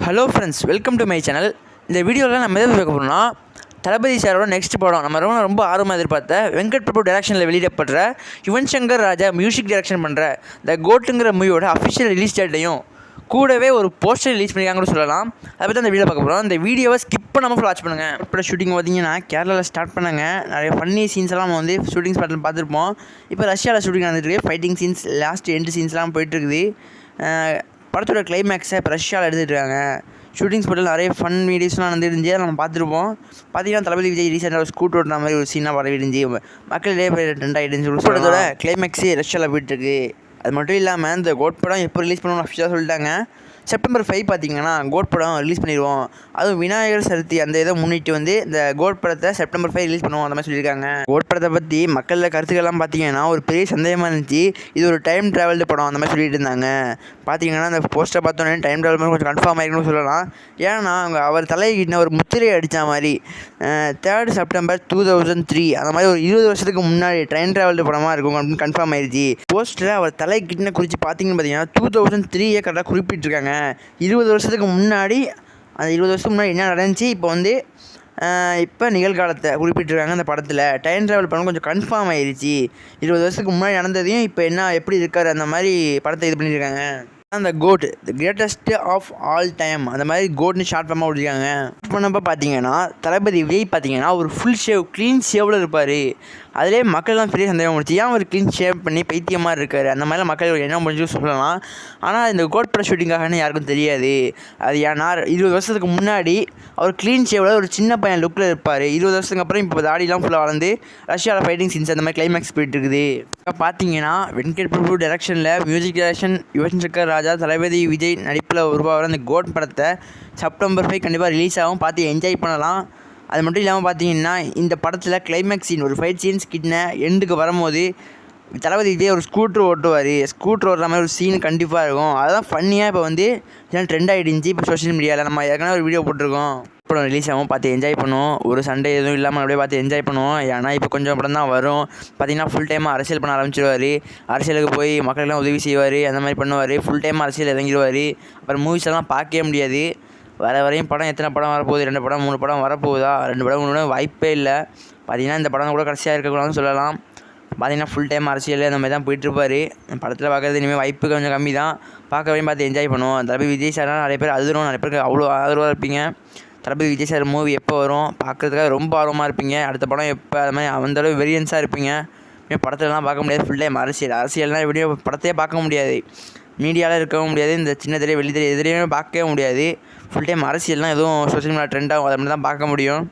Hello friends, welcome to my channel. இந்த வீடியோவில் நம்ம எதை பார்க்க போகிறோம்னா, தளபதி சாரோட நெக்ஸ்ட் படம் நம்ம ரொம்ப ஆர்வமாக எதிர்பார்த்த வெங்கட் பிரபு டைரக்ஷனில் வெளியிடப்படுற யுவன் சங்கர் ராஜா மியூசிக் டைரக்ஷன் பண்ணுற த கோட்டுங்கிற மூவியோட அஃபிஷியல் ரிலீஸ் டேட்டையும் கூடவே ஒரு போஸ்டர் ரிலீஸ் பண்ணியிருக்காங்கன்னு சொல்லலாம். அதை பற்றி அந்த வீடியோ பார்க்க போகிறோம். இந்த வீடியோவை ஸ்கிப் பண்ணாமல் வாட்ச் பண்ணுங்கள். இப்போ ஷூட்டிங் பார்த்தீங்கன்னா கேரளாவில் ஸ்டார்ட் பண்ணாங்க. நிறைய ஃபன்னி சீன்ஸ் எல்லாம் நம்ம ஷூட்டிங் ஸ்பாட்டில் பார்த்துருப்போம். இப்போ ரஷ்யாவில் ஷூட்டிங் நடந்துட்டு ஃபைட்டிங் சீன்ஸ், லாஸ்ட் எண்டு சீன்ஸ்லாம் போயிட்டுருக்குது. படத்தோட கிளைமேக்ஸை இப்போ ரஷ்யாவில் எடுத்துகிட்டு இருக்காங்க. ஷூட்டிங் ஸ்பாட்டில் நிறைய ஃபன் வீடியோஸ்லாம் நடந்துருந்துச்சு, நம்ம பார்த்துருப்போம். பார்த்தீங்கன்னா தளபதி விஜய் ரீசெண்டாக ஒரு ஸ்கூட் ஓட்டுற மாதிரி ஒரு சீனாக பரவிடுச்சு. மக்கள் ட்ரெண்ட் ஆகிடுச்சு. படத்தோட கிளைமேக்ஸு ரஷ்யாவில் போயிட்டுருக்கு. அது மட்டும் இல்லாமல் இந்த கோட் படம் எப்போ ரிலீஸ் பண்ணணும்னு அஃபிஷியலாக சொல்லிட்டாங்க. செப்டம்பர் 5 பார்த்தீங்கன்னா கோட் படம் ரிலீஸ் பண்ணிடுவோம். அதுவும் விநாயகர் சதுர்த்தி அந்த இதை முன்னிட்டு இந்த கோட் படத்தை செப்டம்பர் 5 ரிலீஸ் பண்ணுவோம் அந்த மாதிரி சொல்லியிருக்காங்க. கோட் படத்தை பற்றி மக்களில் கருத்துக்கள்லாம் பார்த்தீங்கன்னா ஒரு பெரிய சந்தேகமாக இருந்துச்சு. இது ஒரு டைம் ட்ராவல்டு படம் அந்த மாதிரி சொல்லிட்டு இருந்தாங்க. பார்த்தீங்கன்னா அந்த போஸ்டரை பார்த்தோன்னே டைம் ட்ராவல் மாதிரி கொஞ்சம் கன்ஃபார்ம் ஆகிருக்குன்னு சொல்லலாம். ஏன்னா அவர் தலைக்கிட்ட ஒரு முத்திரையை அடித்த மாதிரி 3 செப்டம்பர் 2003 அந்த மாதிரி ஒரு 20 வருஷத்துக்கு முன்னாடி டைம் ட்ராவல்டு படமாக இருக்கும் அப்படின்னு கன்ஃபார்ம் ஆயிடுச்சு. போஸ்டரை அவர் தலைக்கிட்ட குறித்து பார்த்தீங்கன்னா 2003 கரெக்டாக குறிப்பிட்டிருக்காங்க. 20 வருஷத்துக்கு முன்னாடி, அந்த 20 வருஷத்துக்கு முன்னாடி என்ன நடந்துச்சு, இப்போ நிகழ்காலத்தை குறிப்பிட்டிருக்காங்க. அந்த படத்தில் டைம் ட்ராவல் பண்ண கொஞ்சம் கன்ஃபார்ம் ஆயிடுச்சு. 20 வருஷத்துக்கு முன்னாடி நடந்ததையும் இப்போ எப்படி இருக்கார் அந்த மாதிரி படத்தை இது பண்ணியிருக்காங்க. அந்த goat the greatest of all time அந்த மாதிரி கோட்னு ஷார்ட் ஃபார்மாக விட்டுருக்காங்க. பண்ணப்போ பார்த்தீங்கன்னா தளபதி விஜய் பார்த்தீங்கன்னா ஒரு ஃபுல் ஷேவ், க்ளீன் ஷேவில் இருப்பார். அதிலே மக்கள்லாம் பெரிய சந்தேகம் முடிச்சு, ஏன் அவர் க்ளீன் ஷேவ் பண்ணி பைத்தியமாக இருக்கார் அந்த மாதிரிலாம் மக்கள் என்ன முடிஞ்சு சொல்லலாம். ஆனால் இந்த கோட் பட ஷூட்டிங்காகன்னு யாருக்கும் தெரியாது. அது ஏன்னா 20 வருஷத்துக்கு முன்னாடி அவர் க்ளீன் ஷேவில் ஒரு சின்ன பையன் லுக்கில் இருப்பார். 20 வருஷத்துக்கு அப்புறம் இப்போ தாடிலாம் ஃபுல்லாக வளர்ந்து ரஷ்யாவில் ஃபைட்டிங் சீன்ஸ் அந்த மாதிரி கிளைமேக்ஸ் போயிட்டு இருக்குது. இப்போ பார்த்தீங்கன்னா வெங்கட் பிரபு டைரக்ஷனில் மியூசிக் டைரக்ஷன் யுவன் சங்கர் ராஜா தளபதி விஜய் நடிப்பில் உருவாகிற அந்த கோட் படத்தை செப்டம்பர் 5 கண்டிப்பாக ரிலீஸ் ஆகும். பார்த்து என்ஜாய் பண்ணலாம். அது மட்டும் இல்லாமல் பார்த்தீங்கன்னா இந்த படத்தில் கிளைமேக்ஸ் சீன் ஒரு ஃபைட் சீன்ஸ் கிட்ட எண்டுக்கு வரும்போது தளபதி விஜய் ஒரு ஸ்கூட்ரு ஓட்டுவார். ஸ்கூட்ரு ஓட்டுற மாதிரி ஒரு சீன் கண்டிப்பாக இருக்கும். அதுதான் ஃபன்னியாக இப்போ இதெல்லாம் ட்ரெண்ட் ஆகிடுச்சு. இப்போ சோஷியல் மீடியாவில் நம்ம ஏற்கனவே ஒரு வீடியோ போட்டிருக்கோம். படம் ரிலீஸ் ஆகும், பார்த்து என்ஜாய் பண்ணுவோம். ஒரு சண்டே எதுவும் இல்லாமல் அப்படியே பார்த்து என்ஜாய் பண்ணுவோம். ஏன்னா இப்போ கொஞ்சம் படம் தான் வரும். பார்த்திங்கன்னா ஃபுல் டைமாக அரசியல் பண்ண ஆரம்பிச்சிடுவார். அரசியலுக்கு போய் மக்களுக்கெல்லாம் உதவி செய்வார், அந்த மாதிரி பண்ணுவார். ஃபுல் டைமாக அரசியல் இறங்கிடுவார். அப்புறம் மூவிஸ் எல்லாம் பார்க்கவே முடியாது. வரையும் படம் எத்தனை படம் வரப்போகுது, 2 படம் 3 படம் வரப்போகுதா, 2 படம் 3 படம் வாய்ப்பே இல்லை. பார்த்திங்கன்னா இந்த படம் கூட கடைசியாக இருக்கக்கூடாதுன்னு சொல்லலாம். பார்த்திங்கன்னா ஃபுல் டைம் அரசியல் அந்த மாதிரி தான் போயிட்டுருப்பார். படத்தில் பார்க்குறது இனிமேல் வாய்ப்பு கொஞ்சம் கம்மி தான். பார்க்கவே பார்த்து என்ஜாய் பண்ணுவோம். தளபதி விஜய் சார்னால் நிறைய பேர் அழுதுறோம், நிறைய பேருக்கு அவ்வளோ ஆதரவாக இருப்பீங்க. தளபதி விஜய் சார் மூவி எப்போ வரும் பார்க்குறதுக்காக ரொம்ப ஆர்வமாக இருப்பீங்க. அடுத்த படம் எப்போ அது மாதிரி அந்தளவு வெரியன்ஸாக இருப்பீங்க. படத்துலலாம் பார்க்க முடியாது. ஃபுல் டைம் அரசியல்னால் வீடியோ படத்தையே பார்க்க முடியாது. மீடியாவில் இருக்கவும் முடியாது. இந்த சின்ன திரை வெளி திரை எதிரையுமே பார்க்கவே முடியாது. ஃபுல் டைம் அரசியல்னால் எதுவும் சோஷியல் மீடியா ட்ரெண்டாகும், அதை மட்டும் தான் பார்க்க முடியும்.